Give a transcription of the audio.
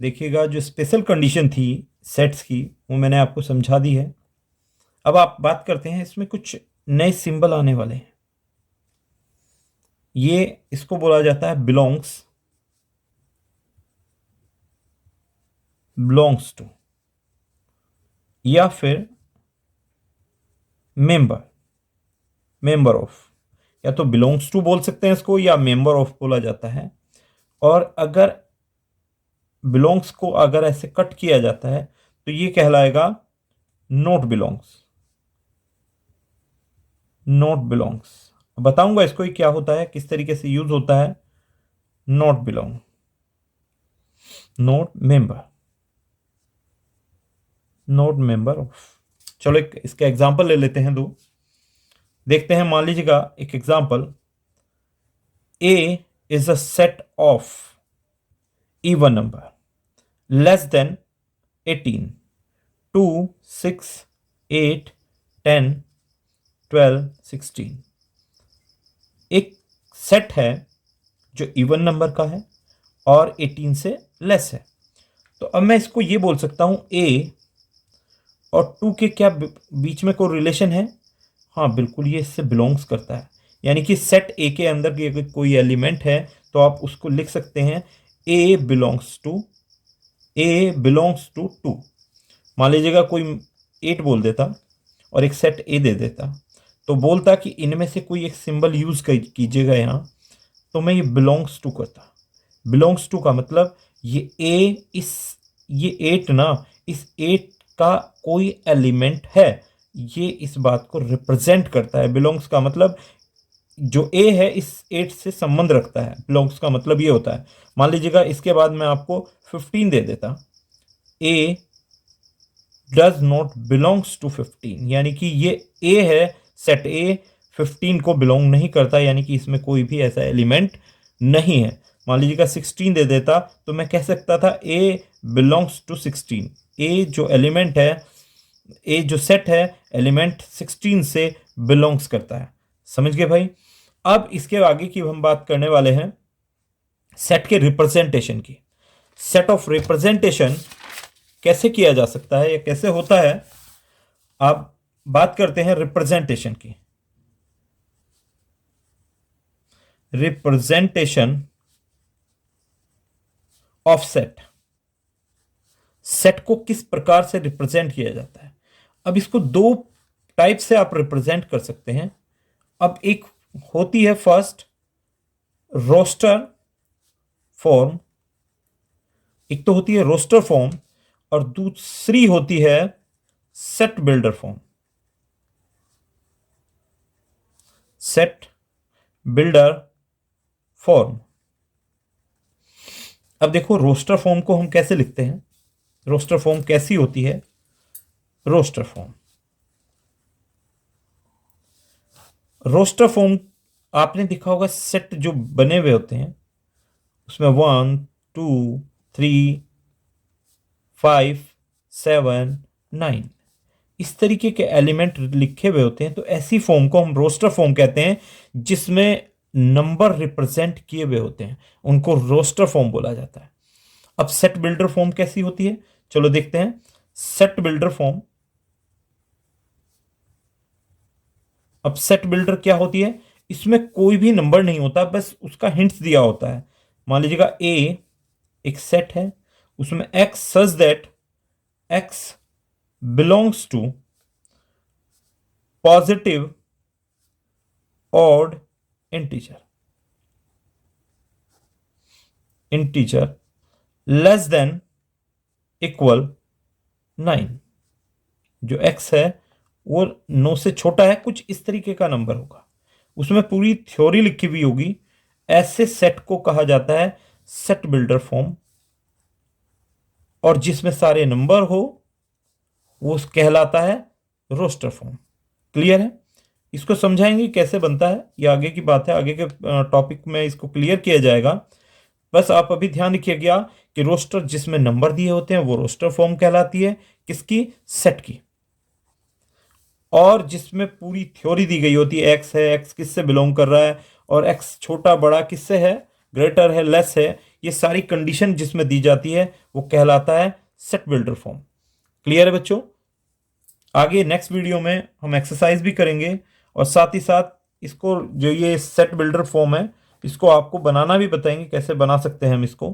देखिएगा, जो special condition थी सेट्स की वो मैंने आपको समझा दी है। अब आप बात करते हैं, इसमें कुछ नए सिंबल आने वाले हैं। ये इसको बोला जाता है बिलोंग्स टू, या फिर मेंबर ऑफ, या तो बिलोंग्स टू बोल सकते हैं इसको, या मेंबर ऑफ बोला जाता है। और अगर बिलोंग्स को अगर ऐसे कट किया जाता है तो ये कहलाएगा नॉट बिलोंग्स। बताऊंगा इसको ये क्या होता है, किस तरीके से यूज होता है। Not belong, not member of. चलो एक इसका एग्जांपल ले लेते हैं, दो देखते हैं। मान लीजिएगा एक example, A is a set of even number less than 18, 2, 6, 8, 10, 12, 16। एक सेट है जो इवन नंबर का है और 18 से लेस है। तो अब मैं इसको ये बोल सकता हूं, ए और 2 के क्या बीच में कोई रिलेशन है? हाँ बिल्कुल, ये इससे बिलोंग्स करता है। यानी कि सेट ए के अंदर की अगर कोई एलिमेंट है तो आप उसको लिख सकते हैं ए बिलोंग्स टू 2। मान लीजिएगा कोई 8 बोल देता और एक सेट ए दे देता, तो बोलता कि इनमें से कोई एक सिंबल यूज कीजिएगा यहां, तो मैं ये बिलोंग्स टू करता। बिलोंग्स टू का मतलब ये 8 ना, इस 8 का कोई एलिमेंट है, ये इस बात को रिप्रेजेंट करता है। बिलोंग्स का मतलब जो ए है इस 8 से संबंध रखता है। बिलोंग्स का मतलब ये होता है। मान लीजिएगा इसके बाद मैं आपको 15 दे देता, ए डज नॉट बिलोंग्स टू 15, यानी कि ये ए है, सेट ए 15 को बिलोंग नहीं करता, यानी कि इसमें कोई भी ऐसा एलिमेंट नहीं है। मान लीजिएगा 16 दे देता, तो मैं कह सकता था ए बिलोंग्स टू 16। ए जो एलिमेंट है, ए जो सेट है, एलिमेंट 16 से बिलोंग्स करता है। समझ गए भाई? अब इसके आगे की हम बात करने वाले हैं सेट के रिप्रेजेंटेशन की। सेट ऑफ रिप्रेजेंटेशन कैसे किया जा सकता है या कैसे होता है? आप बात करते हैं रिप्रेजेंटेशन की। रिप्रेजेंटेशन ऑफ सेट को किस प्रकार से रिप्रेजेंट किया जाता है? अब इसको दो टाइप से आप रिप्रेजेंट कर सकते हैं। अब एक होती है फर्स्ट रोस्टर फॉर्म, एक तो होती है रोस्टर फॉर्म और दूसरी होती है set builder form. Set builder form. अब देखो रोस्टर फॉर्म को हम कैसे लिखते हैं, रोस्टर फॉर्म कैसी होती है? रोस्टर फॉर्म आपने देखा होगा, सेट जो बने हुए होते हैं उसमें 1, 2, 3, 5, 7, 9 इस तरीके के एलिमेंट लिखे हुए होते हैं। तो ऐसी फॉर्म को हम रोस्टर फॉर्म कहते हैं, जिसमें नंबर रिप्रेजेंट किए हुए होते हैं, उनको रोस्टर फॉर्म बोला जाता है। अब सेट बिल्डर फॉर्म कैसी होती है, चलो देखते हैं। सेट बिल्डर फॉर्म, अब सेट बिल्डर क्या होती है? इसमें कोई भी नंबर नहीं होता, बस उसका हिंट्स दिया होता है। मान लीजिएगा ए एक सेट है, उसमें x such that x belongs to positive odd integer less than equal 9। जो एक्स है वो 9 से छोटा है, कुछ इस तरीके का नंबर होगा, उसमें पूरी थ्योरी लिखी हुई होगी। ऐसे सेट को कहा जाता है सेट बिल्डर फॉर्म, और जिसमें सारे नंबर हो वो कहलाता है रोस्टर फॉर्म। क्लियर है? इसको समझाएंगे कैसे बनता है, ये आगे की बात है, आगे के टॉपिक में इसको क्लियर किया जाएगा। बस आप अभी ध्यान रखिएगा कि रोस्टर जिसमें नंबर दिए होते हैं वो रोस्टर फॉर्म कहलाती है, किसकी? सेट की। और जिसमें पूरी थ्योरी दी गई होती है, एक्स है, एक्स किससे बिलोंग कर रहा है, और एक्स छोटा बड़ा किससे है, ग्रेटर है, लेस है, ये सारी कंडीशन जिसमें दी जाती है वो कहलाता है सेट बिल्डर फॉर्म। क्लियर है बच्चों? आगे नेक्स्ट वीडियो में हम एक्सरसाइज भी करेंगे और साथ ही साथ इसको जो ये सेट बिल्डर फॉर्म है इसको आपको बनाना भी बताएंगे, कैसे बना सकते हैं हम इसको।